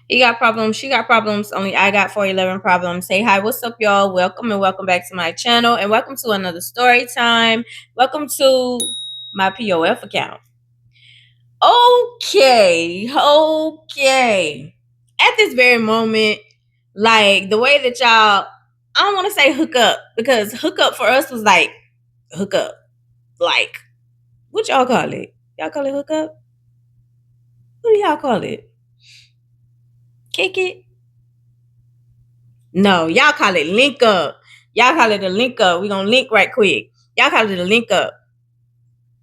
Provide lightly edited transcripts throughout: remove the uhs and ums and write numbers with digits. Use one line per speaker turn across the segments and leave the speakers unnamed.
He got problems, she got problems, only I got 411 problems. Say hi, what's up, y'all? Welcome and welcome back to my channel, and welcome to another story time. Welcome to my PoF account. Okay. At this very moment, like the way that y'all, I don't want to say hook up, because hook up for us was like hook up. Like, what y'all call it? Y'all call it hook up? What do y'all call it? Kick it? No, y'all call it link up. Y'all call it a link up. We gonna link right quick. Y'all call it a link up.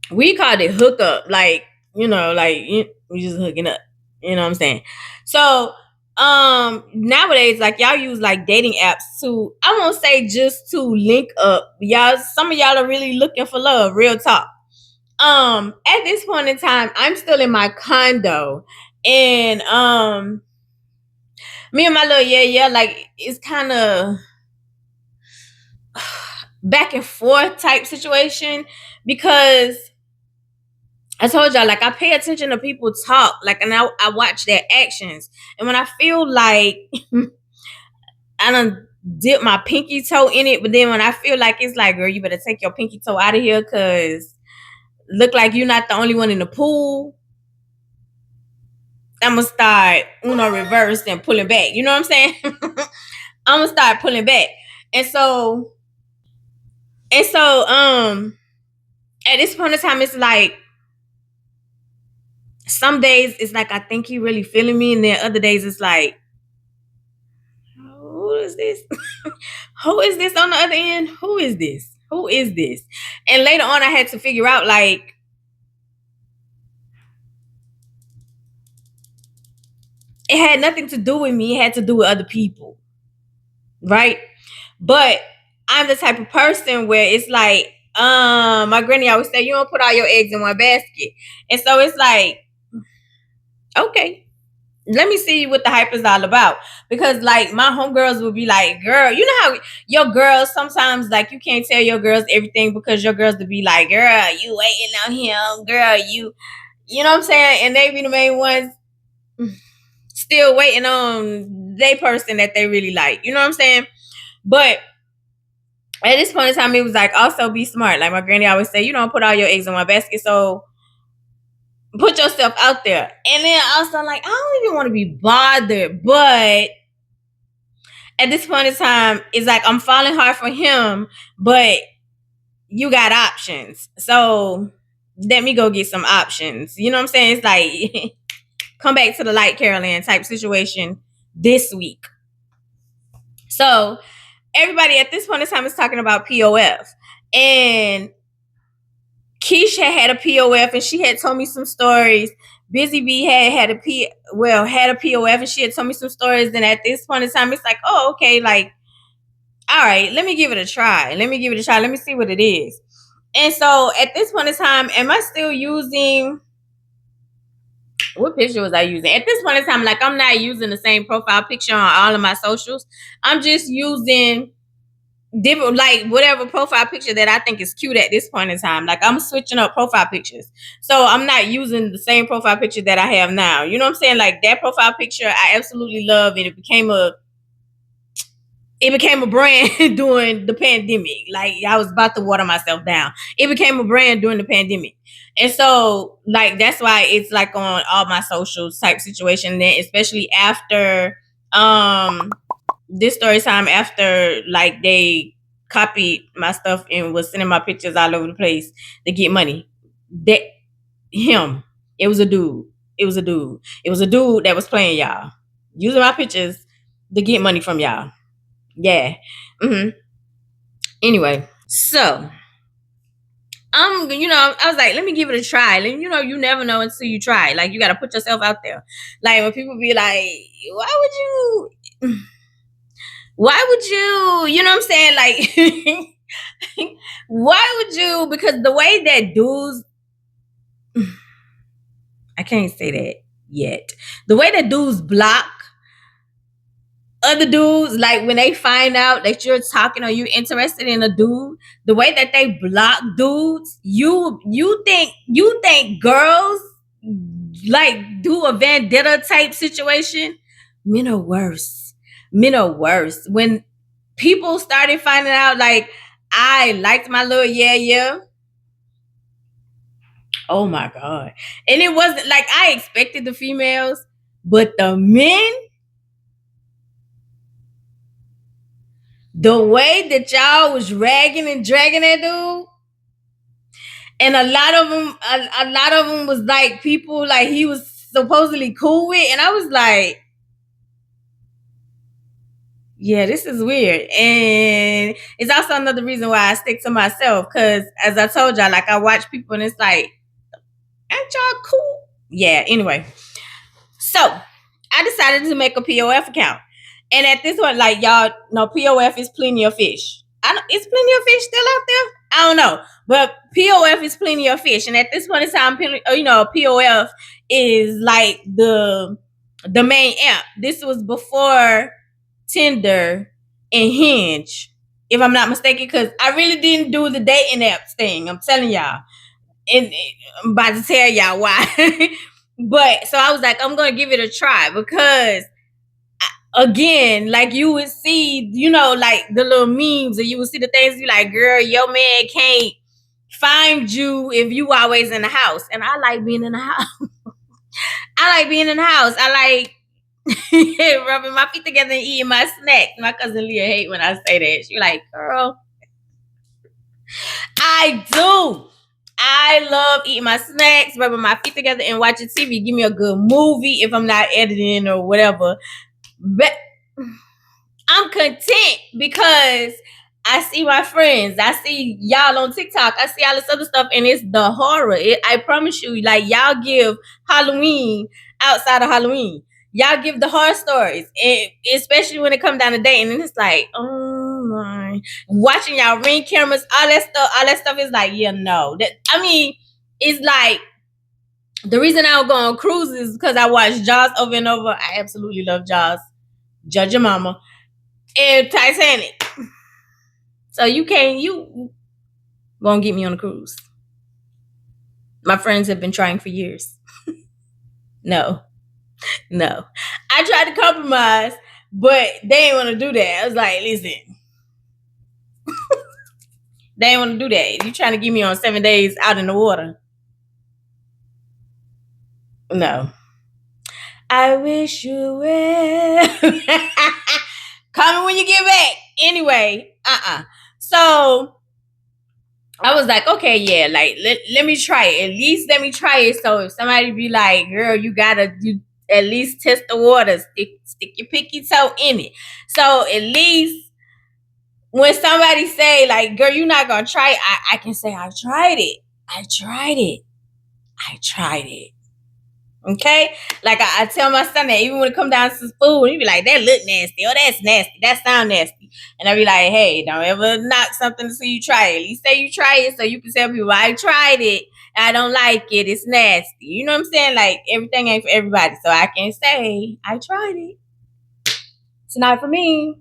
We called it hook up. Like, we just hooking up. You know what I'm saying? So, nowadays, like y'all use like dating apps to, I won't say just to link up. Y'all, some of y'all are really looking for love, real talk. At this point in time, I'm still in my condo, and me and my little yeah, like it's kind of back and forth type situation, because I told y'all, like, I pay attention to people talk, like, and I watch their actions, and when I feel like I done dip my pinky toe in it, but then when I feel like it's like, girl, you better take your pinky toe out of here, because look like you're not the only one in the pool, I'm gonna start reverse and pulling back. You know what I'm saying? I'm gonna start pulling back. And so at this point in time, it's like some days it's like I think he really feeling me, and then other days it's like, who is this? Who is this on the other end? Who is this? Who is this? And later on I had to figure out, like, it had nothing to do with me, it had to do with other people. Right? But I'm the type of person where it's like, my granny always say, you don't put all your eggs in one basket. And so it's like, okay, let me see what the hype is all about. Because like my homegirls will be like, girl, you know how your girls sometimes, like, you can't tell your girls everything, because your girls will be like, girl, you waiting on him, girl, you know what I'm saying? And they be the main ones still waiting on they person that they really like. You know what I'm saying? But at this point in time, it was like, also be smart. Like my granny always say, you don't put all your eggs in one basket. So put yourself out there. And then also, like, I don't even want to be bothered. But at this point in time, it's like I'm falling hard for him, but you got options. So let me go get some options. You know what I'm saying? It's like come back to the light, Carolyn type situation this week. So everybody at this point in time is talking about POF. And Keisha had a POF, and she had told me some stories. Busy Bee had a POF, and she had told me some stories. And at this point in time, it's like, oh, okay, like, all right, let me give it a try. Let me give it a try. Let me see what it is. And so at this point in time, am I still using, what picture was I using? At this point in time, like, I'm not using the same profile picture on all of my socials. I'm just using different, like, whatever profile picture that I think is cute at this point in time. Like, I'm switching up profile pictures, so I'm not using the same profile picture that I have now. You know what I'm saying? Like, that profile picture I absolutely love, and it became a brand during the pandemic. Like, I was about to water myself down. It became a brand during the pandemic. And so, like, that's why it's like on all my socials type situation. And then especially after this story time, after like they copied my stuff and was sending my pictures all over the place to get money. That him. It was a dude. It was a dude. It was a dude that was playing y'all. Using my pictures to get money from y'all. Yeah. Anyway, so I was like, let me give it a try. And you never know until you try. Like, you gotta put yourself out there. Like, when people be like, why would you know what I'm saying? Like, why would you? Because the way that dudes, I can't say that yet. The way that dudes block other dudes, like when they find out that you're talking or you're interested in a dude, the way that they block dudes, you think girls like do a vendetta type situation? Men are worse. Men are worse. When people started finding out, like, I liked my little yeah. Oh my God. And it wasn't like I expected the females, but the men, the way that y'all was ragging and dragging that dude, and a lot of them was like people like he was supposedly cool with, and I was like, yeah, this is weird. And it's also another reason why I stick to myself, because as I told y'all, like I watch people and it's like, ain't y'all cool? Yeah, anyway. So I decided to make a POF account. And at this point, like y'all know, POF is plenty of fish. Is plenty of fish still out there? I don't know. But POF is plenty of fish. And at this point in time, POF is like the main app. This was before Tinder and Hinge, if I'm not mistaken, because I really didn't do the dating apps thing. I'm telling y'all. And I'm about to tell y'all why. But so I was like, I'm gonna give it a try because again, like you would see, like the little memes, and you would see the things you like, girl, your man can't find you if you always in the house. And I like being in the house. I like being in the house. I like rubbing my feet together and eating my snacks. My cousin Leah hate when I say that. She like, girl, I do. I love eating my snacks, rubbing my feet together, and watching TV. Give me a good movie if I'm not editing or whatever. But I'm content because I see my friends. I see y'all on TikTok. I see all this other stuff, and it's the horror. I promise you, like y'all give Halloween outside of Halloween. Y'all give the horror stories, and especially when it comes down to dating, and it's like, oh my, watching y'all ring cameras, all that stuff is like, yeah, no. It's like the reason I don't go on cruises is because I watch Jaws over and over. I absolutely love Jaws. Judge your mama. And Titanic. So you gonna get me on a cruise. My friends have been trying for years. No. I tried to compromise, but they ain't want to do that. I was like, listen, they ain't want to do that. You trying to get me on 7 days out in the water? No. I wish you well. Call me when you get back. Anyway, So I was like, okay, yeah, like let me try it. At least let me try it. So if somebody be like, girl, you at least test the water, stick your pinky toe in it. So at least when somebody say like, girl, you're not gonna try it, I can say I tried it. I tried it. Okay? Like I tell my son that even when it come down to food, he be like, that look nasty, or that's nasty, that sound nasty. And I be like, hey, don't ever knock something until you try it. At least say you try it so you can tell people I tried it, I don't like it, it's nasty. You know what I'm saying? Like everything ain't for everybody. So I can say I tried it. It's not for me.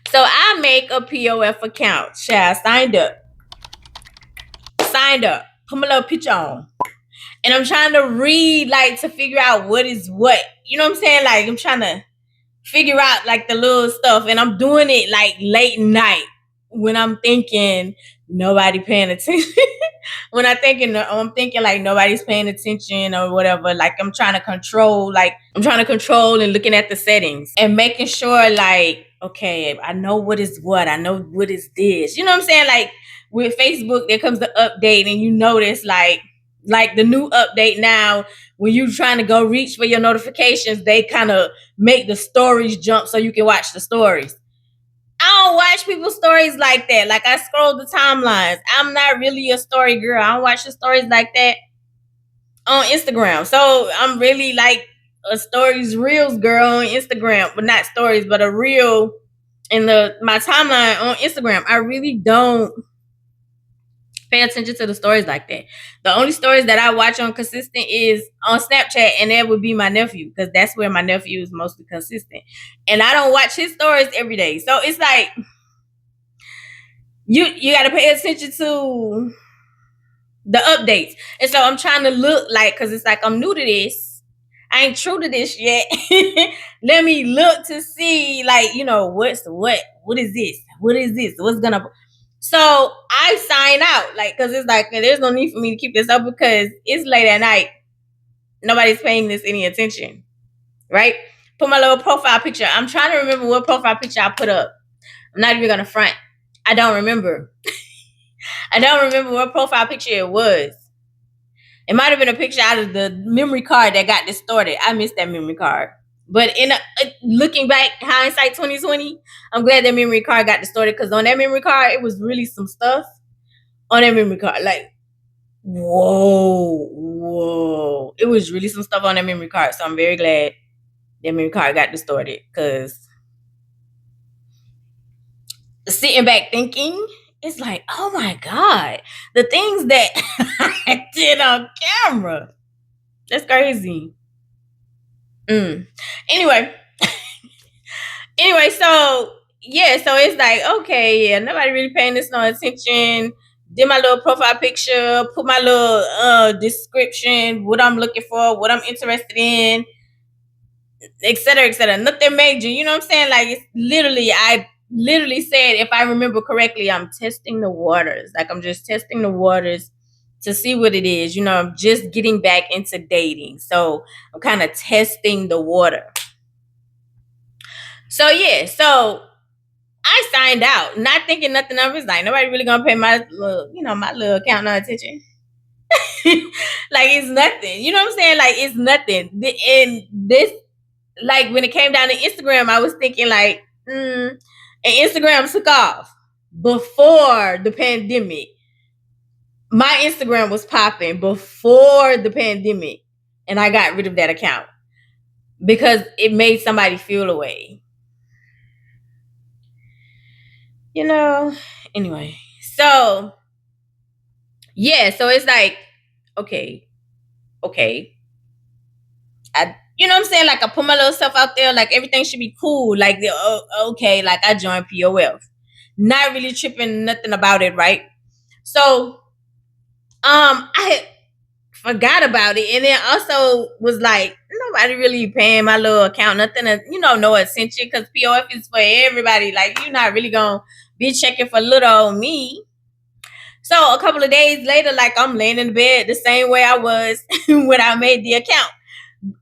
So I make a POF account. Child, signed up. Put my little picture on. And I'm trying to read, like, to figure out what is what. You know what I'm saying? Like, I'm trying to figure out, like, the little stuff. And I'm doing it, like, late night when I'm thinking nobody paying attention. I'm thinking, like, nobody's paying attention or whatever. Like, I'm trying to control and looking at the settings and making sure, like, okay, I know what is what. I know what is this. You know what I'm saying? Like, with Facebook, there comes the update and you notice, like the new update now, when you trying to go reach for your notifications, they kind of make the stories jump so you can watch the stories. I don't watch people's stories like that. Like I scroll the timelines. I'm not really a story girl. I don't watch the stories like that on Instagram. So I'm really like a stories reels girl on Instagram, but not stories, but a reel in my timeline on Instagram. I really don't pay attention to the stories like that. The only stories that I watch on consistent is on Snapchat, and that would be my nephew, because that's where my nephew is mostly consistent. And I don't watch his stories every day. So it's like you got to pay attention to the updates. And so I'm trying to look like, because it's like I'm new to this. I ain't true to this yet. Let me look to see, like, what is this? What is this? What's gonna So I sign out, like, because it's like there's no need for me to keep this up because it's late at night. Nobody's paying this any attention, right? Put my little profile picture. I'm trying to remember what profile picture I put up. I'm not even gonna front. I don't remember. I don't remember what profile picture it was. It might have been a picture out of the memory card that got distorted. I missed that memory card. But looking back, hindsight 2020, I'm glad that memory card got distorted because on that memory card, it was really some stuff on that memory card. Like, whoa. It was really some stuff on that memory card. So I'm very glad that memory card got distorted because sitting back thinking, it's like, oh my God, the things that I did on camera. That's crazy. Anyway, so yeah, so it's like, okay, yeah, nobody really paying this no attention. Did my little profile picture, put my little description, what I'm looking for, what I'm interested in, etc., etc. Nothing major, you know what I'm saying? Like, I literally said, if I remember correctly, I'm testing the waters. Like, I'm just testing the waters to see what it is. I'm just getting back into dating, so I'm kind of testing the water. So yeah, so I signed out, not thinking nothing of it. Like, nobody really gonna pay my little account no attention. Like, it's nothing. You know what I'm saying? Like, it's nothing. And this, like, when it came down to Instagram, I was thinking like, and Instagram took off before the pandemic. My Instagram was popping before the pandemic, and I got rid of that account because it made somebody feel away. Anyway, so yeah, so it's like, okay, you know what I'm saying? Like, I put my little stuff out there, like everything should be cool. Like, okay, like I joined PoF, not really tripping nothing about it, right? So, I forgot about it, and then also was like, nobody really paying my little account nothing, no attention, because PoF is for everybody. Like, you're not really gonna be checking for little old me. So a couple of days later, like, I'm laying in the bed the same way I was when I made the account.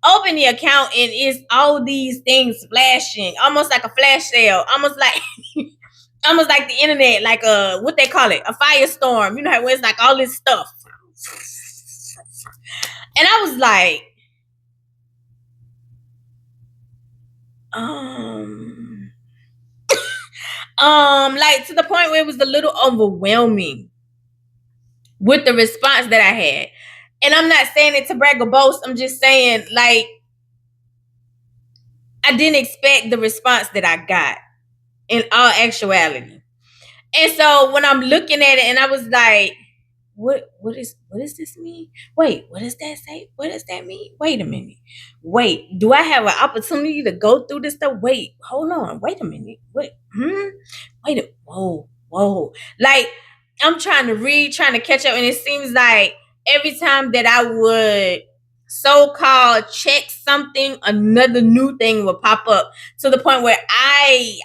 Open the account and it's all these things flashing, almost like a flash sale, almost like almost like the internet, like what they call it, a firestorm. You know how it's like all this stuff. And I was like, like, to the point where it was a little overwhelming with the response that I had. And I'm not saying it to brag or boast. I'm just saying, like, I didn't expect the response that I got in all actuality. And so when I'm looking at it, and I was like, what does this mean? Wait, what does that say? What does that mean? Wait a minute. Wait, do I have an opportunity to go through this stuff? Wait, hold on. Wait a minute. Wait, whoa. Like, I'm trying to read, trying to catch up, and it seems like every time that I would so-called check something, another new thing would pop up, to the point where I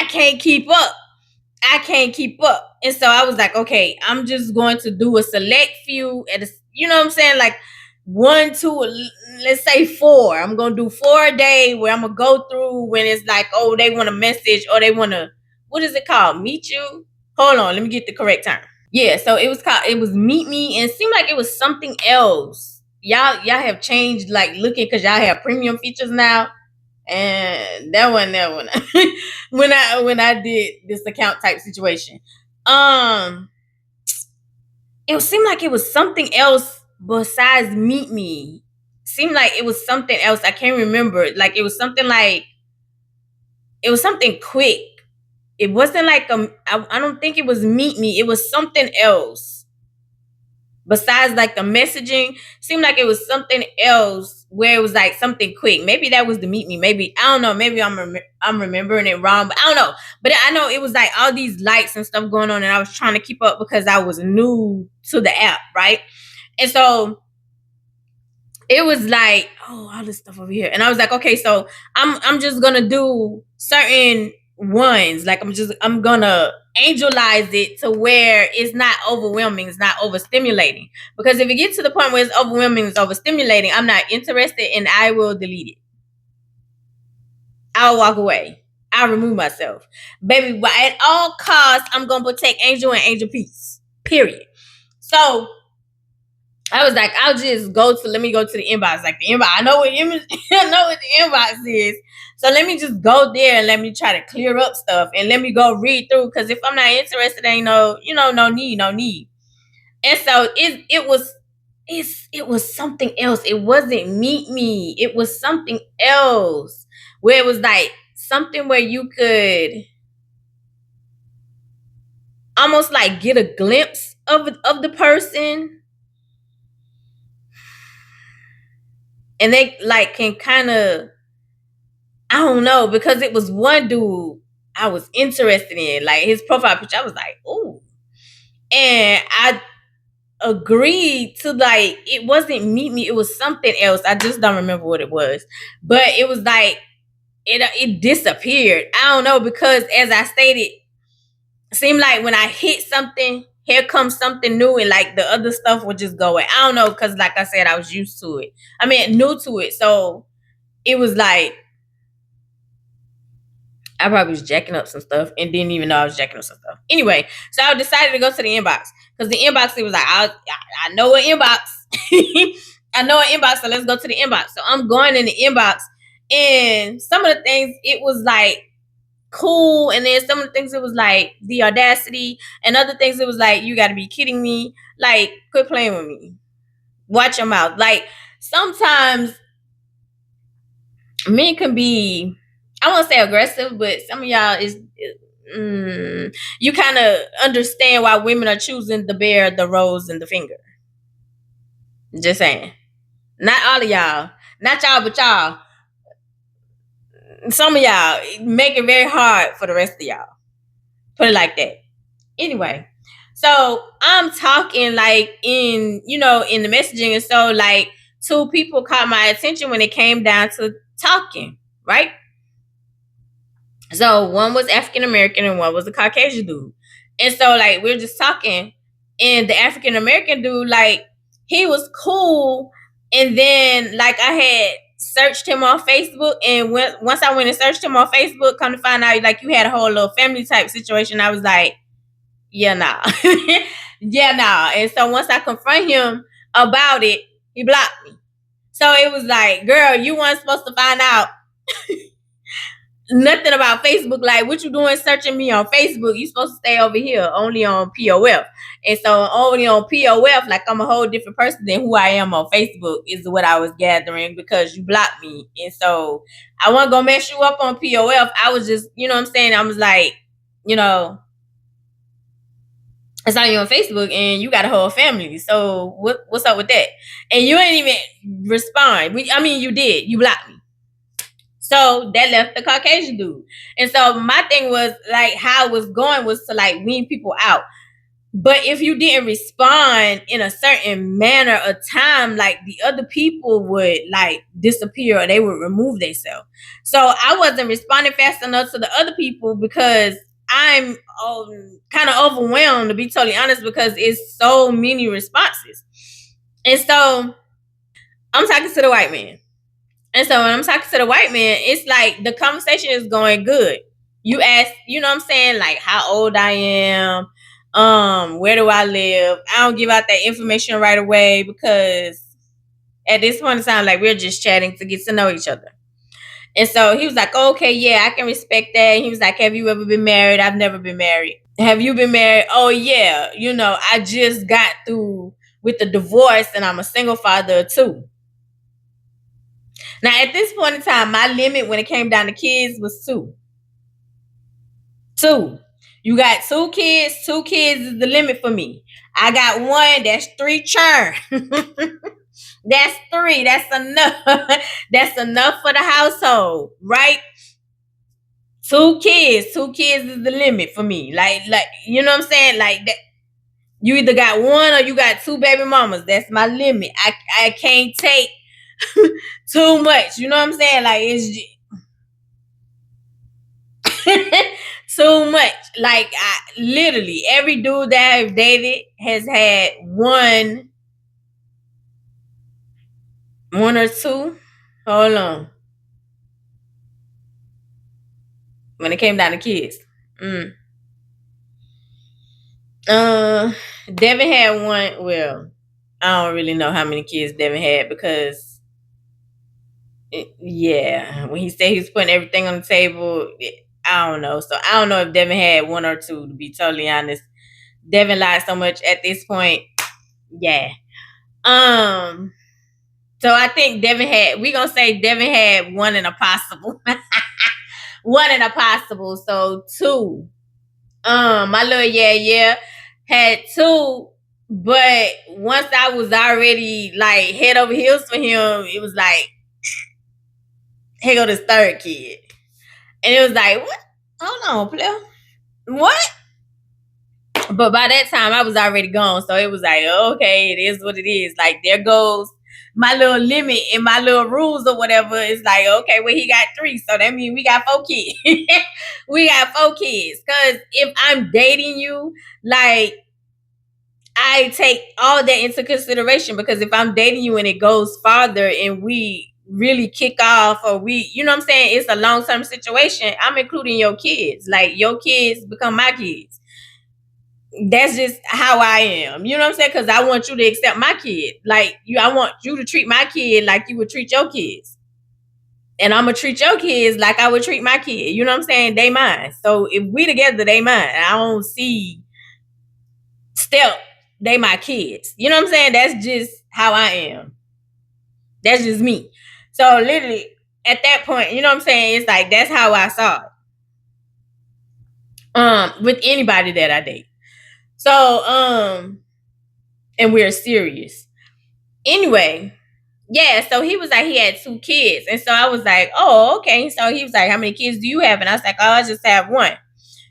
can't keep up. And so I was like, okay, I'm just going to do a select few you know what I'm saying? Like 1, 2, let's say 4. I'm going to do 4 a day where I'm going to go through when it's like, oh, they want a message, or they want to, what is it called? Meet you? Hold on. Let me get the correct term. Yeah. So it was meet me, and it seemed like it was something else. Y'all have changed, like, looking, because y'all have premium features now. And that one when I did this account type situation, it seemed like it was something else besides meet me. Seemed like it was something else. I can't remember. Like, it was something quick. It wasn't like I don't think it was meet me. It was something else besides, like, the messaging. Seemed like it was something else where it was like something quick. Maybe that was the meet me. Maybe, I don't know. Maybe I'm remembering it wrong, but I don't know. But I know it was like all these lights and stuff going on, and I was trying to keep up because I was new to the app, right? And so it was like, oh, all this stuff over here. And I was like, okay, so I'm just gonna do certain ones. Like I'm gonna angelize it to where it's not overwhelming, it's not overstimulating. Because if it gets to the point where it's overwhelming, it's overstimulating, I'm not interested and I will delete it. I'll walk away. I'll remove myself. Baby, but at all costs, I'm gonna protect Angel and Angel Peace. Period. So I was like, I'll just let me go to the inbox. Like the inbox, I know what I know what the inbox is. So let me just go there and let me try to clear up stuff and let me go read through. Cause if I'm not interested, ain't no, no need. And so it was something else. It wasn't meet me. It was something else where it was like something where you could almost like get a glimpse of the person, and they like can kind of, I don't know, because it was one dude I was interested in, like his profile picture. I was like, ooh, and I agreed to, like, it wasn't meet me, it was something else. I just don't remember what it was, but it was like it disappeared. I don't know, because as I stated, it seemed like when I hit something, here comes something new, and like the other stuff would just go away. I don't know, because like I said, I was used to it. I mean, new to it, so it was like I probably was jacking up some stuff and didn't even know I was jacking up some stuff. Anyway, so I decided to go to the inbox, because the inbox, it was like, I know an inbox. I know an inbox, so let's go to the inbox. So I'm going in the inbox, and some of the things, it was like cool, and then some of the things, it was like the audacity, and other things, it was like, you got to be kidding me. Like, quit playing with me. Watch your mouth. Like, sometimes men can be, I won't say aggressive, but some of y'all is, you kind of understand why women are choosing to bear the rose and the finger. Just saying. Not all of y'all. Not y'all, but y'all. Some of y'all make it very hard for the rest of y'all. Put it like that. Anyway, so I'm talking like in the messaging, and so like two people caught my attention when it came down to talking, right? So one was African American and one was a Caucasian dude. And so like we are just talking, and the African American dude, like, he was cool. And then like I had searched him on Facebook, and once I went and searched him on Facebook, come to find out like you had a whole little family type situation. I was like, yeah, nah. Yeah, nah. And so once I confront him about it, he blocked me. So it was like, girl, you weren't supposed to find out nothing about Facebook. Like, what you doing searching me on Facebook? You supposed to stay over here, only on POF. And so only on POF, like I'm a whole different person than who I am on Facebook, is what I was gathering, because you blocked me. And so I wasn't gonna mess you up on POF. I was just, you know what I'm saying? I was like, you know, I saw you on Facebook and you got a whole family. So what's up with that? And you ain't even respond. You did. You blocked me. So that left the Caucasian dude. And so my thing was like, how it was going was to like wean people out. But if you didn't respond in a certain manner or time, like the other people would like disappear, or they would remove themselves. So I wasn't responding fast enough to the other people, because I'm kind of overwhelmed, to be totally honest, because it's so many responses. And so I'm talking to the white man. And so when I'm talking to the white man, it's like the conversation is going good. You ask, you know what I'm saying, like how old I am, where do I live? I don't give out that information right away, because at this point in time, like, we're just chatting to get to know each other. And so he was like, oh, okay, yeah, I can respect that. And he was like, have you ever been married? I've never been married. Have you been married? Oh, yeah. I just got through with the divorce, and I'm a single father too. Now, at this point in time, my limit when it came down to kids was two. Two. You got two kids. Two kids is the limit for me. I got one. That's three churn. That's three. That's enough. That's enough for the household, right? Two kids. Two kids is the limit for me. Like, you know what I'm saying? Like that. You either got one or you got two baby mamas. That's my limit. I can't take Too much. You know what I'm saying? Like it's too much. Like literally every dude that I've dated has had one or two. Hold on. When it came down to kids. Mm. Uh, Devin had one. Well, I don't really know how many kids Devin had because, yeah, when he said he was putting everything on the table, I don't know. So I don't know if Devin had one or two. To be totally honest, Devin lied so much at this point. Yeah. Um. So I think Devin had. We gonna say Devin had one in a possible. One in a possible. So two. My little yeah had two, but once I was already like head over heels for him, it was like, here go this third kid. And it was like, what? Hold on, player. What? But by that time I was already gone. So it was like, okay, it is what it is. Like there goes my little limit and my little rules or whatever. It's like, okay, well, he got three. So that means we got four kids. We got four kids. Cause if I'm dating you, like I take all that into consideration because if I'm dating you and it goes farther and we really kick off or we, you know what I'm saying, it's a long-term situation, I'm including your kids. Like your kids become my kids. That's just how I am. You know what I'm saying? Because I want you to accept my kid. Like I want you to treat my kid like you would treat your kids. And I'm gonna treat your kids like I would treat my kid. You know what I'm saying? They mine. So if we together, they mine. I don't see step, they my kids. You know what I'm saying? That's just how I am. That's just me. So literally at that point, you know what I'm saying? It's like that's how I saw it. With anybody that I date. So and we're serious. Anyway, yeah, so he was like he had two kids. And so I was like, oh, okay. So he was like, how many kids do you have? And I was like, oh, I just have one.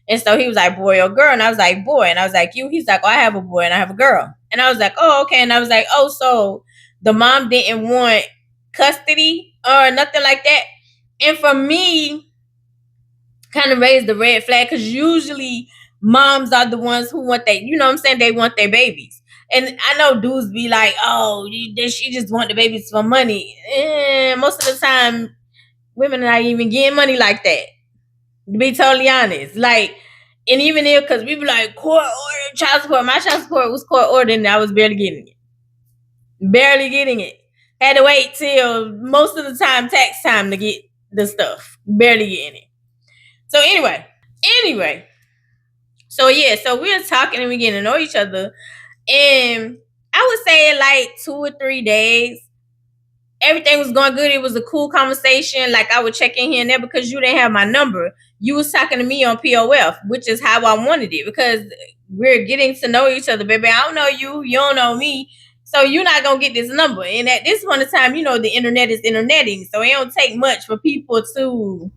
And so he was like, boy or girl? And I was like, boy. And I was like, you? He's like, oh, I have a boy and I have a girl. And I was like, oh, okay. And I was like, oh, so the mom didn't want custody or nothing like that. And for me, kind of raised the red flag because usually moms are the ones who want they, you know what I'm saying? They want their babies. And I know dudes be like, oh, she just want the babies for money. Most of the time, women are not even getting money like that. To be totally honest. Like, and even if, because we be like, court order, child support. My child support was court ordered and I was barely getting it. Barely getting it. Had to wait till most of the time, tax time to get the stuff. Barely getting it. So anyway. So yeah, so we were talking and we getting to know each other. And I would say like 2 or 3 days, everything was going good. It was a cool conversation. Like I would check in here and there because you didn't have my number. You was talking to me on POF, which is how I wanted it because we're getting to know each other, baby. I don't know you. You don't know me. So you're not going to get this number. And at this point in time, you know, the internet is interneting. So it don't take much for people to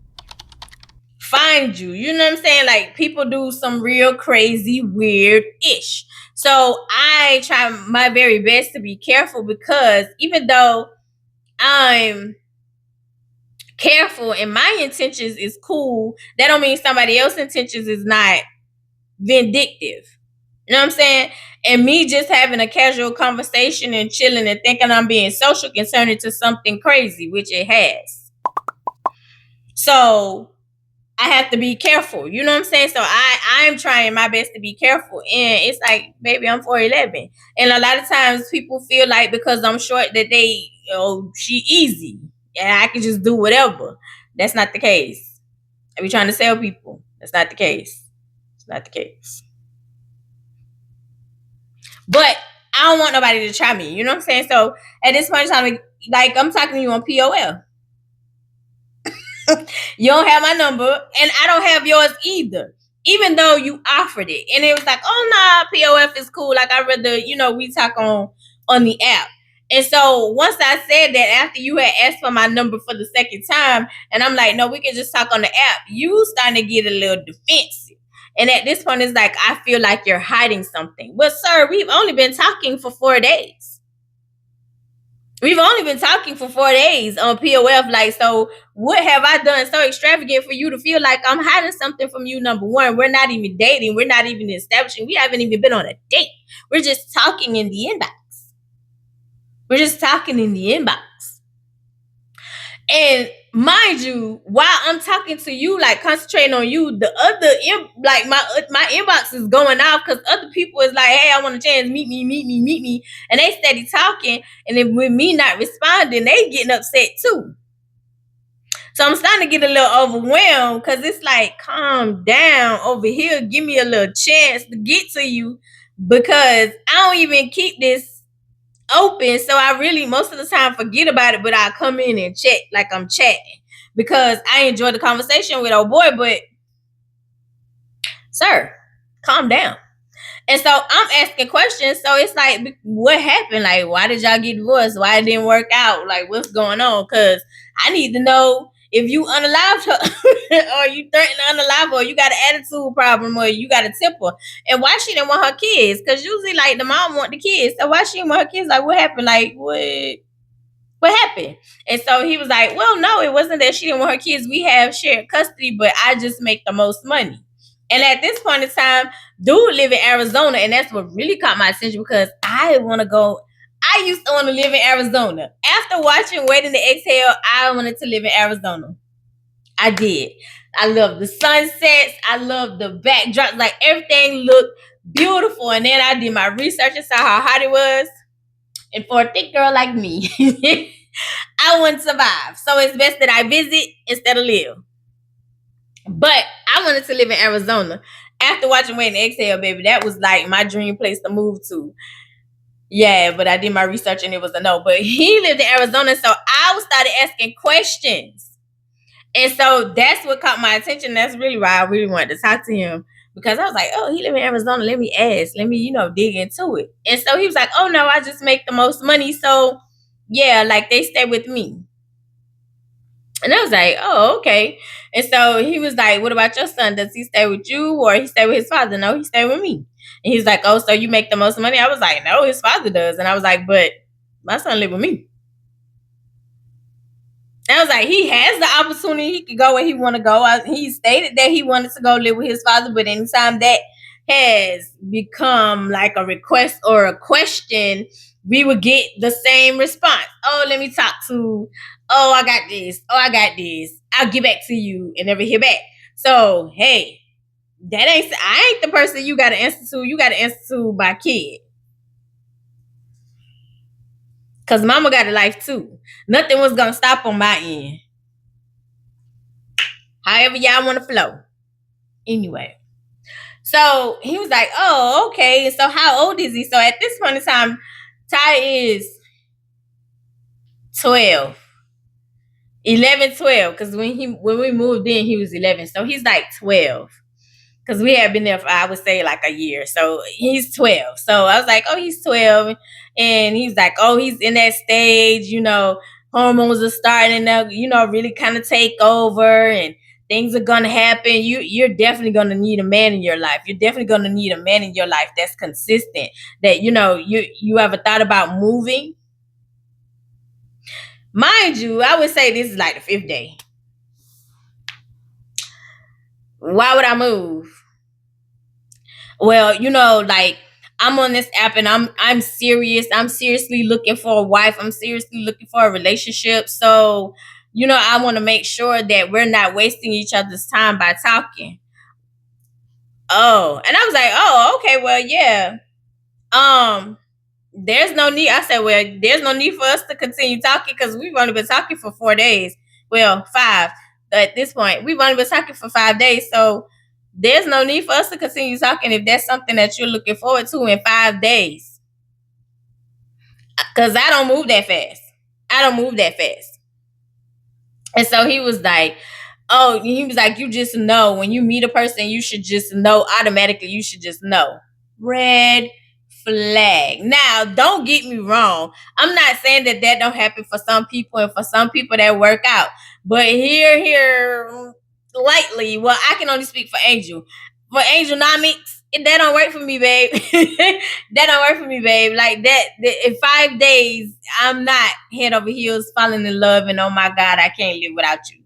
find you. You know what I'm saying? Like people do some real crazy, weird ish. So I try my very best to be careful because even though I'm careful and my intentions is cool, that don't mean somebody else's intentions is not vindictive. You know what I'm saying? And me just having a casual conversation and chilling and thinking I'm being social can turn into something crazy, which it has. So I have to be careful. You know what I'm saying? So I'm trying my best to be careful. And it's like, baby, I'm 4'11". And a lot of times people feel like because I'm short that they, she easy. And I can just do whatever. That's not the case. I be trying to sell people. That's not the case. It's not the case. But I don't want nobody to try me. You know what I'm saying? So at this point in time, like I'm talking to you on POL. You don't have my number, and I don't have yours either. Even though you offered it, and it was like, oh nah, POF is cool. Like I rather, we talk on the app. And so once I said that, after you had asked for my number for the second time, and I'm like, no, we can just talk on the app. You starting to get a little defensive. And at this point, it's like I feel like you're hiding something. But sir, we've only been talking for 4 days. We've only been talking for 4 days on POF. Like, so what have I done so extravagant for you to feel like I'm hiding something from you? Number one, we're not even dating. We're not even establishing. We haven't even been on a date. We're just talking in the inbox. We're just talking in the inbox. And mind you, while I'm talking to you, like concentrating on you, the other like my inbox is going off because other people is like, hey, I want a chance, meet me, and they steady talking, and then with me not responding, they getting upset too. So I'm starting to get a little overwhelmed because it's like, calm down over here, give me a little chance to get to you because I don't even keep this open. So I really most of the time forget about it, but I come in and check like I'm chatting because I enjoy the conversation with old boy. But sir, calm down. And so I'm asking questions. So it's like, what happened? Like, why did y'all get divorced? Why it didn't work out? Like, what's going on? Because I need to know if you unalived her or you threatened to unalive her, or you got an attitude problem, or you got a temper. And why she didn't want her kids? Because usually, like, the mom want the kids. So why she didn't want her kids? Like, what happened? Like, what happened? And so he was like, well, no, it wasn't that she didn't want her kids. We have shared custody, but I just make the most money. And at this point in time, dude live in Arizona, and that's what really caught my attention because I want to go. I used to want to live in Arizona. After watching Waiting to Exhale, I wanted to live in Arizona. I did. I love the sunsets. I love the backdrop. Like everything looked beautiful. And then I did my research and saw how hot it was. And for a thick girl like me, I wouldn't survive. So it's best that I visit instead of live. But I wanted to live in Arizona. After watching Waiting to Exhale, baby, that was like my dream place to move to. Yeah, but I did my research and it was a no. But he lived in Arizona, so I started asking questions. And so that's what caught my attention. That's really why I really wanted to talk to him. Because I was like, oh, he live in Arizona. Let me ask. Let me, dig into it. And so he was like, oh, no, I just make the most money. So, yeah, like they stay with me. And I was like, oh, okay. And so he was like, what about your son? Does he stay with you or he stay with his father? No, he stay with me. And he's like, oh, so you make the most money? I was like, no, his father does. And I was like, but my son live with me. I was like, he has the opportunity. He could go where he want to go. He stated that he wanted to go live with his father, but anytime that has become like a request or a question, we would get the same response. Oh, let me talk to. Oh, I got this. Oh, I got this. I'll get back to you and never hear back. So, hey, I ain't the person you got to answer to. You got to answer to my kid. Because mama got a life too. Nothing was going to stop on my end. However y'all want to flow. Anyway. So he was like, oh, okay. So how old is he? So at this point in time, Ty is 12. 11, 12. Because when we moved in, he was 11. So he's like 12. Because we had been there for, I would say, like a year. So he's 12. So I was like, oh, he's 12. And he's like, oh, he's in that stage, hormones are starting to, really kind of take over and things are going to happen. You're definitely going to need a man in your life. You're definitely going to need a man in your life that's consistent, that, you ever thought about moving? Mind you, I would say this is like the 5th day. Why would I move? Well, like I'm on this app and I'm serious. I'm seriously looking for a wife. I'm seriously looking for a relationship. So, I want to make sure that we're not wasting each other's time by talking. Oh, and I was like, oh, okay, well, yeah. There's no need. I said, well, there's no need for us to continue talking because we've only been talking for 4 days. Well, 5 at this point. We've only been talking for 5 days. So there's no need for us to continue talking if that's something that you're looking forward to in 5 days. Because I don't move that fast. And so he was like, you just know when you meet a person, you should just know automatically. You should just know. Red flag. Now, don't get me wrong. I'm not saying that don't happen for some people and for some people that work out. But here, lightly, well, I can only speak for Angel. for Angelnomics. That don't work for me, babe. That don't work for me, babe. Like that, in 5 days, I'm not head over heels falling in love, and oh my God, I can't live without you.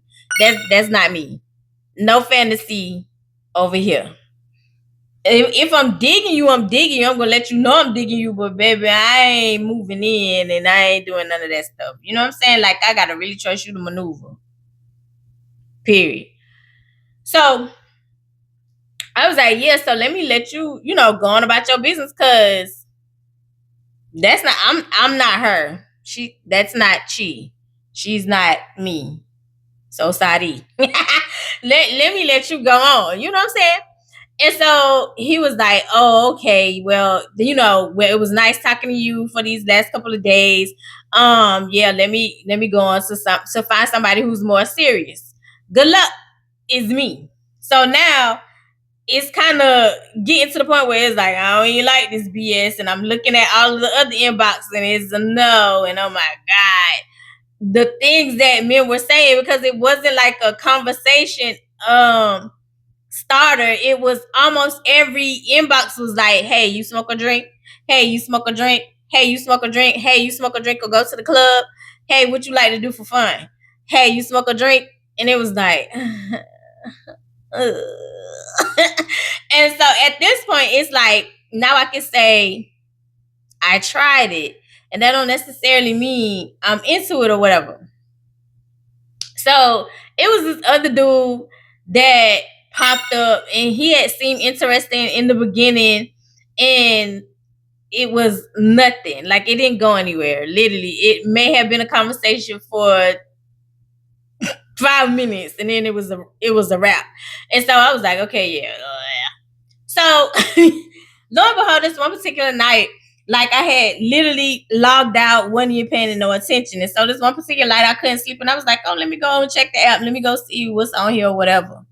That's not me. No fantasy over here. If I'm digging you, I'm digging you. I'm gonna let you know I'm digging you, but baby, I ain't moving in and I ain't doing none of that stuff. You know what I'm saying? Like I gotta really trust you to maneuver. Period. So I was like, yeah, so let me let you, go on about your business, cause that's not I'm not her. That's not she. She's not me. So sorry. let me let you go on. You know what I'm saying? And so he was like, "Oh, okay. Well, well, it was nice talking to you for these last couple of days. Yeah, let me go on to find somebody who's more serious. Good luck is me. So now it's kind of getting to the point where it's like I don't even like this BS, and I'm looking at all of the other inbox, and it's a no, and oh my God, the things that men were saying, because it wasn't like a conversation starter. It was almost every inbox was like, hey, you smoke a drink? Hey, you smoke a drink? Hey, you smoke a drink? Hey, you smoke a drink or go to the club? Hey, what you like to do for fun? Hey, you smoke a drink? And it was like, and so at this point, it's like, now I can say I tried it. And that don't necessarily mean I'm into it or whatever. So it was this other dude that popped up, and he had seemed interesting in the beginning, and it was nothing. Like it didn't go anywhere. Literally, it may have been a conversation for 5 minutes, and then it was a wrap. And so I was like, okay, yeah. So lo and behold, this one particular night, like I had literally logged out, wasn't even paying no attention. And so this one particular night I couldn't sleep, and I was like, oh, let me go and check the app. Let me go see what's on here or whatever.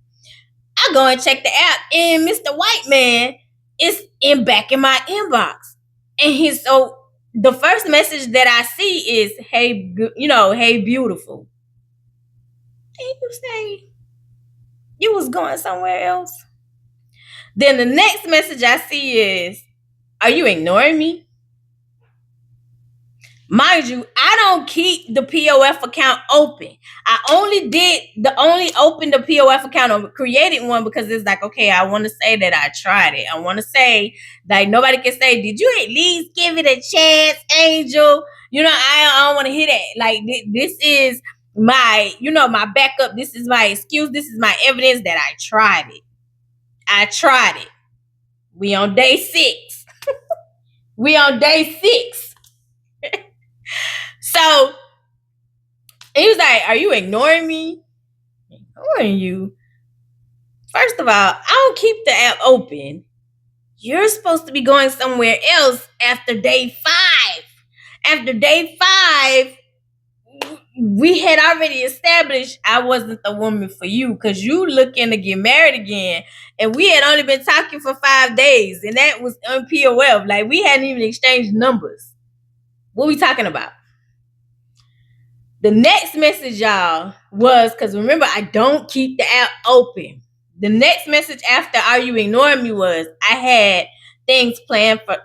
I go and check the app, and Mr. White Man is back in my inbox. And so the first message that I see is, hey, hey, beautiful. And you say you was going somewhere else. Then the next message I see is, are you ignoring me? Mind you, I don't keep the PoF account open. I only opened the PoF account or created one because it's like, okay, I want to say that I tried it. I want to say that nobody can say, did you at least give it a chance, Angel? I don't want to hear that. Like this is my, my backup. This is my excuse. This is my evidence that I tried it. I tried it. We on day 6. We on day 6. So he was like, are you ignoring me? Ignoring you? First of all, I don't keep the app open. You're supposed to be going somewhere else after day 5. After day 5, we had already established I wasn't the woman for you, because you looking to get married again. And we had only been talking for 5 days, and that was on POF. Like we hadn't even exchanged numbers. What we talking about? The next message, y'all, was, because remember, I don't keep the app open. The next message after "Are you ignoring me?" was, I had things planned for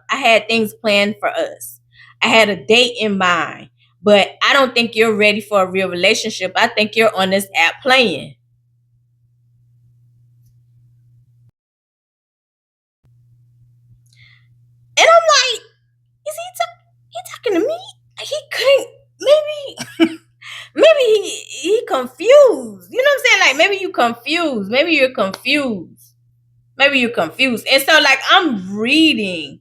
us. I had a date in mind, but I don't think you're ready for a real relationship. I think you're on this app playing. And I'm like, is he talking to me? He couldn't, maybe he confused. You know what I'm saying? Like maybe you confused. Maybe you're confused. Maybe you're confused. And so like I'm reading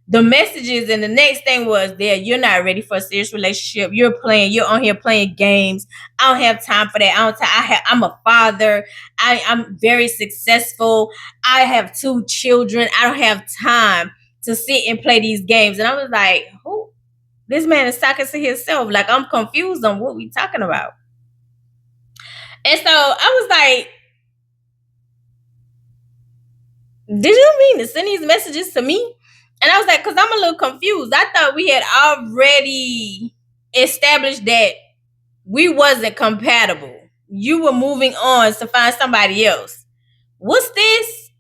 the messages, and the next thing was, there, you're not ready for a serious relationship. You're on here playing games. I don't have time for that. I'm a father. I'm very successful. I have 2 children. I don't have time to sit and play these games. And I was like, who? This man is talking to himself. Like I'm confused on what we talking about. And so I was like, did you mean to send these messages to me? And I was like, because I'm a little confused. I thought we had already established that we wasn't compatible. You were moving on to find somebody else. What's this?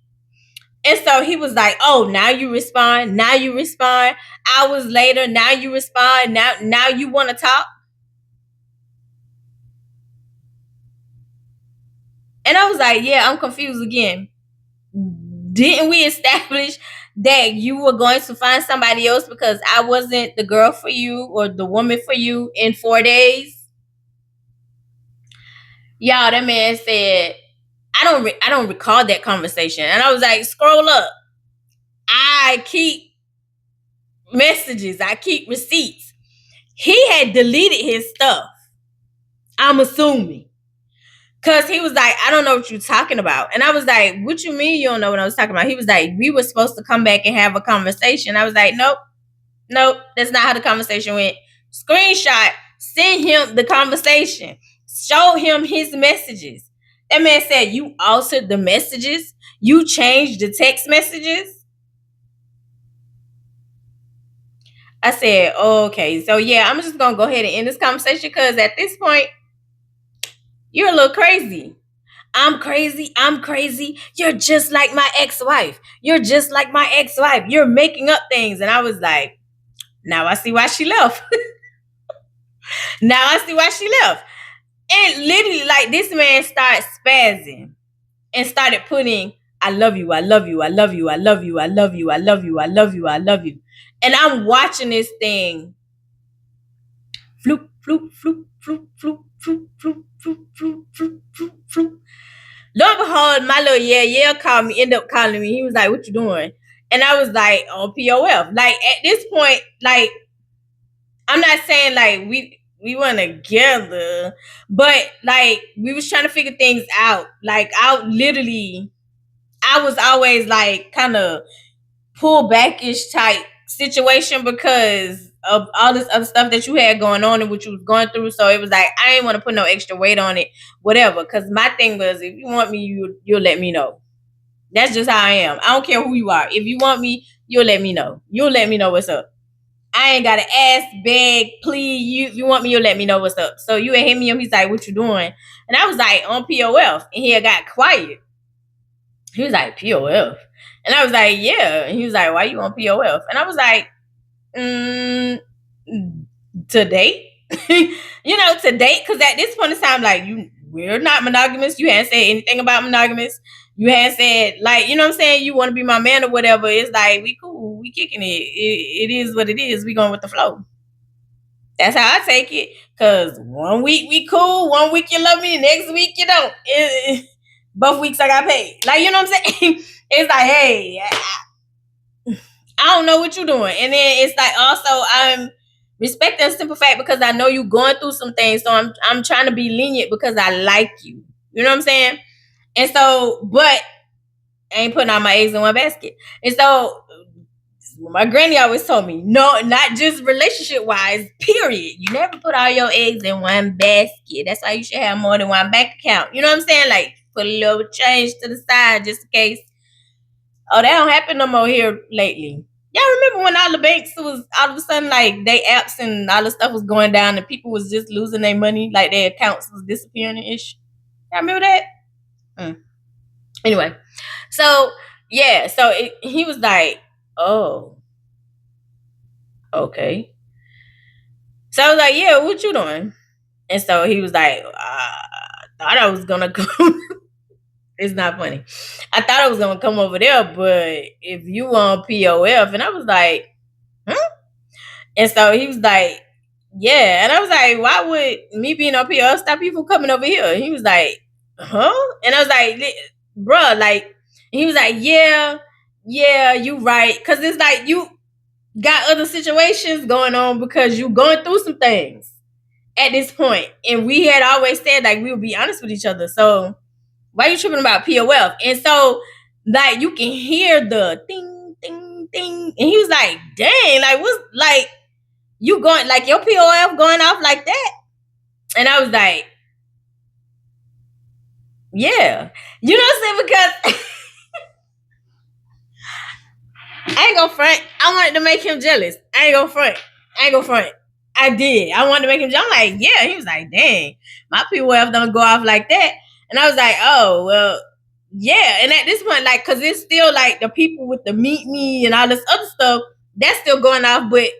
so he was like, oh, now you respond. Now you respond. Hours later, now you respond. Now you want to talk. And I was like, yeah, I'm confused again. Didn't we establish that you were going to find somebody else because I wasn't the girl for you or the woman for you in 4 days? Y'all, that man said, I don't recall that conversation. And I was like, scroll up. I keep messages. I keep receipts. He had deleted his stuff. I'm assuming. Cause he was like, I don't know what you're talking about. And I was like, what you mean you don't know what I was talking about? He was like, we were supposed to come back and have a conversation. I was like, nope, that's not how the conversation went. Screenshot, send him the conversation, show him his messages. That man said, you altered the messages, you changed the text messages. I said, okay, so yeah, I'm just gonna go ahead and end this conversation because at this point, you're a little crazy. I'm crazy. I'm crazy. You're just like my ex-wife. You're just like my ex-wife. You're making up things. And I was like, now I see why she left. Now I see why she left. And literally, like, this man started spazzing and started putting, I love you, I love you, I love you, I love you, I love you, I love you, I love you, I love you. And I'm watching this thing. Floop, floop, floop, floop, floop, floop, floop, floop, floop, floop, floop, floop. Lo and behold, my little yeah called me, ended up calling me. He was like, what you doing? And I was like, on POF. Like, at this point, like, I'm not saying like we weren't together, but like we was trying to figure things out. Like, I was always like kind of pull backish type situation because of all this other stuff that you had going on and what you was going through. So it was like I didn't want to put no extra weight on it, whatever. Because my thing was, if you want me, you'll let me know. That's just how I am. I don't care who you are. If you want me, you'll let me know. You'll let me know what's up. I ain't gotta ask, beg, plead. You want me, you'll let me know what's up. So you had hit me up. He's like, what you doing? And I was like, on POF. And he had got quiet. He was like, POF. And I was like, yeah. And he was like, why you on POF? And I was like, to date. To date. Because at this point in time, like, we're not monogamous. You hadn't said anything about monogamous. You hadn't said, like, you know what I'm saying? You want to be my man or whatever. It's like, we cool. We kicking it. It is what it is. We going with the flow. That's how I take it. Because 1 week we cool. 1 week you love me. Next week you don't. Both weeks I got paid. Like, you know what I'm saying? It's like, hey, I don't know what you're doing. And then it's like, also, I'm respecting a simple fact because I know you going through some things. So I'm trying to be lenient because I like you. You know what I'm saying? And so, but I ain't putting all my eggs in one basket. And so my granny always told me, no, not just relationship wise, period. You never put all your eggs in one basket. That's why you should have more than one bank account. You know what I'm saying? Like, put a little change to the side just in case. Oh, that don't happen no more here lately. Y'all remember when all the banks was all of a sudden like they apps and all the stuff was going down and people was just losing their money, like their accounts was disappearing and ish. Y'all remember that? Anyway, so yeah, so he was like, oh, okay. So I was like, yeah, what you doing? And so he was like, I thought I was gonna come. It's not funny. I thought I was gonna come over there, but if you on POF, and I was like, huh? And so he was like, yeah. And I was like, why would me being on POF stop you from coming over here? And he was like, huh? And I was like, bruh, like, he was like, yeah, you right. Cause it's like you got other situations going on because you going through some things at this point. And we had always said like we would be honest with each other. So why are you tripping about POF? And so like you can hear the ding, ding, ding. And he was like, dang, like what's like you going like your POF going off like that? And I was like, yeah. You know what I'm saying? Because I ain't gonna front. I wanted to make him jealous. I ain't gonna front. I did. I wanted to make him jealous. I'm like, yeah. He was like, dang, my POF don't go off like that. And I was like, oh, well, Yeah, and at this point, like, cause it's still like the people with the meet me and all this other stuff that's still going off. But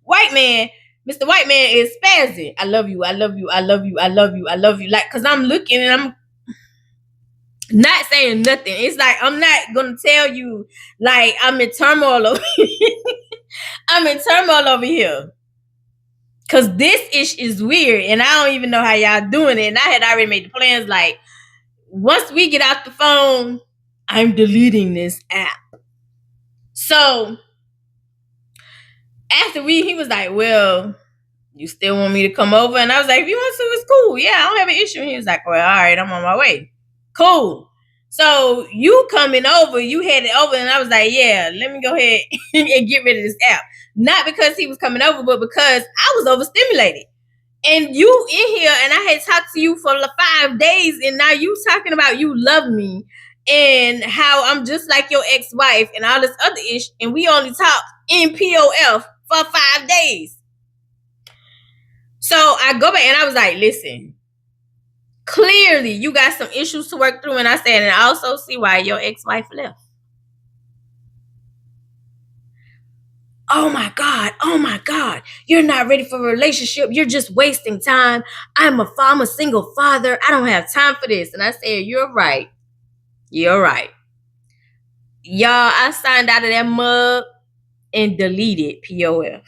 white man, Mr. White Man is spazzing. I love you. I love you. I love you. I love you. I love you. Like, cause I'm looking and I'm not saying nothing. It's like I'm not gonna tell you like I'm in turmoil over I'm in turmoil over here. Cause this ish is weird and I don't even know how y'all doing it. And I had already made the plans like once we get off the phone, I'm deleting this app. So after he was like, well, you still want me to come over? And I was like, if you want to, it's cool. Yeah, I don't have an issue. And he was like, well, all right, I'm on my way. Cool. So you coming over, you headed over, and I was like, yeah, let me go ahead and get rid of this app. Not because he was coming over, but because I was overstimulated. And you in here, and I had talked to you for 5 days, and now you talking about you love me and how I'm just like your ex-wife and all this other ish, and we only talked in POF for 5 days. So I go back and I was like, listen, clearly you got some issues to work through. And I said, and I also see why your ex-wife left. Oh my God. Oh my God. You're not ready for a relationship. You're just wasting time. I'm a single father. I don't have time for this. And I said, you're right. You're right. Y'all, I signed out of that mug and deleted POF.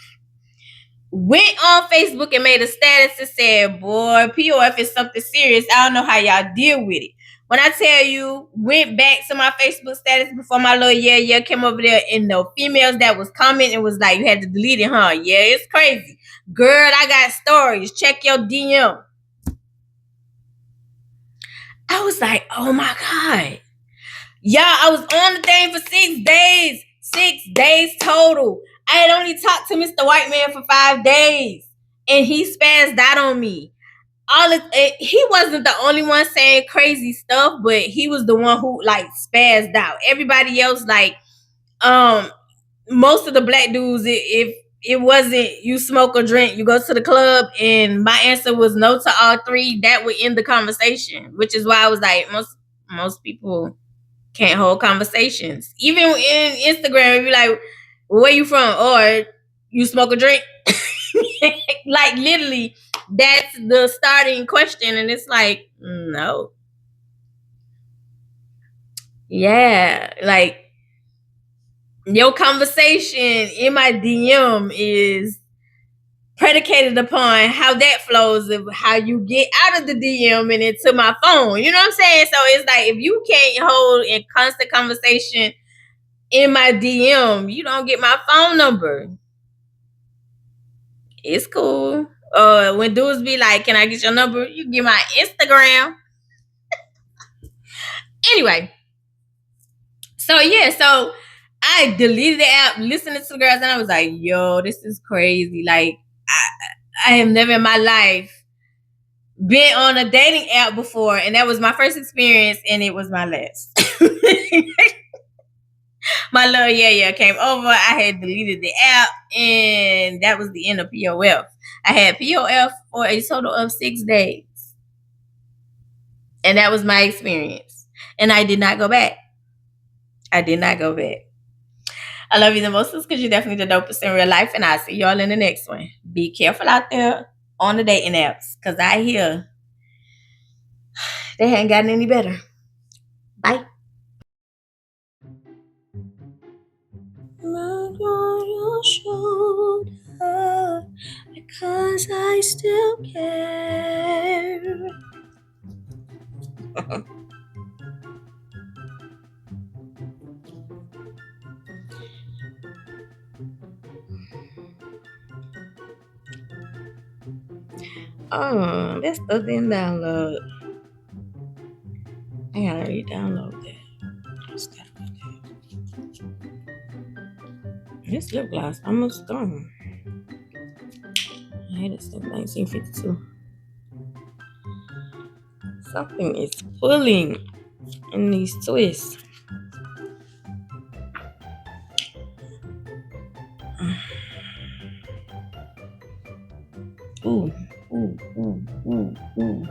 Went on Facebook and made a status and said, boy, POF is something serious. I don't know how y'all deal with it. When I tell you, went back to my Facebook status before my little yeah came over there, and the females that was commenting was like, you had to delete it, huh? Yeah, it's crazy. Girl, I got stories. Check your DM. I was like, oh my God. Y'all, I was on the thing for 6 days. 6 days total. I had only talked to Mr. White Man for 5 days. And he spazzed out on me. He wasn't the only one saying crazy stuff, but he was the one who like spazzed out. Everybody else, like, most of the black dudes, if it wasn't you smoke or drink, you go to the club, and my answer was no to all three, that would end the conversation. Which is why I was like, most people can't hold conversations. Even in Instagram, if you're like, where you from? Or you smoke or drink? Like literally, that's the starting question. And it's like, no. Yeah. Like your conversation in my DM is predicated upon how that flows, of how you get out of the DM and into my phone. You know what I'm saying? So it's like if you can't hold a constant conversation in my DM, you don't get my phone number. It's cool. When dudes be like, can I get your number? You get my Instagram. Anyway, so yeah, so I deleted the app, listening to the girls, and I was like, yo, this is crazy. Like, I have never in my life been on a dating app before, and that was my first experience, and it was my last. My little yeah came over. I had deleted the app, and that was the end of POF. I had POF for a total of 6 days, and that was my experience. And I did not go back. I did not go back. I love you the most because you're definitely the dopest in real life, and I'll see y'all in the next one. Be careful out there on the dating apps, because I hear they haven't gotten any better. Bye. Look on your shoulder because I still care. Oh, that stuff didn't download. I gotta re-download that. This lip gloss almost gone. I had it since 1952. Something is pulling in these twists. Ooh, ooh, ooh, ooh, ooh.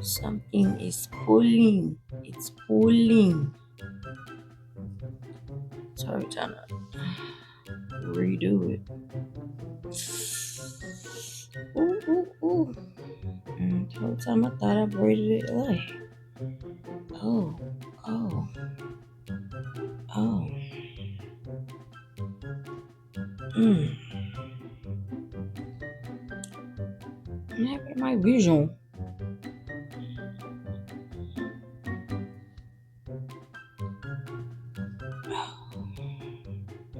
Something is pulling. It's pulling. Sorry, trying to redo it. Ooh, ooh, ooh. And the whole time I thought I braided it away. Oh, oh, oh. Hmm. Maybe my vision.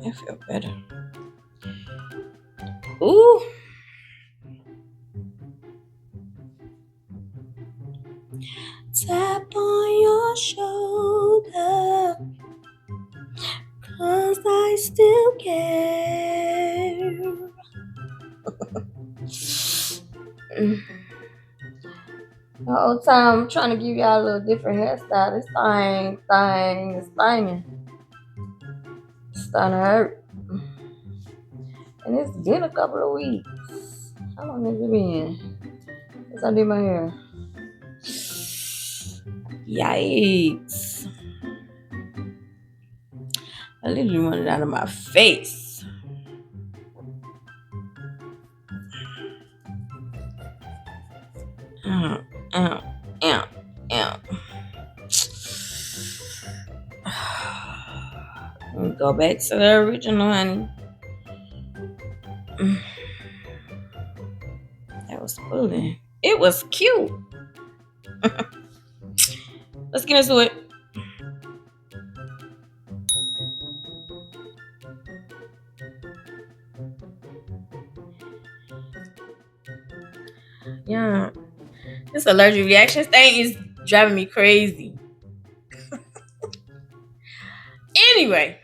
I feel better. Ooh. Tap on your shoulder, 'cause I still care. Mm. The whole time I'm trying to give y'all a little different hairstyle. This thing is thinging. It's starting to hurt. And it's been a couple of weeks. How long has it been since I did my hair? Yikes. I literally want it out of my face. Ow, ow, ow, ow. Let me go back to the original, honey. That was pulling. It was cute. Let's get into it. Yeah, this allergic reaction thing is driving me crazy. Anyway,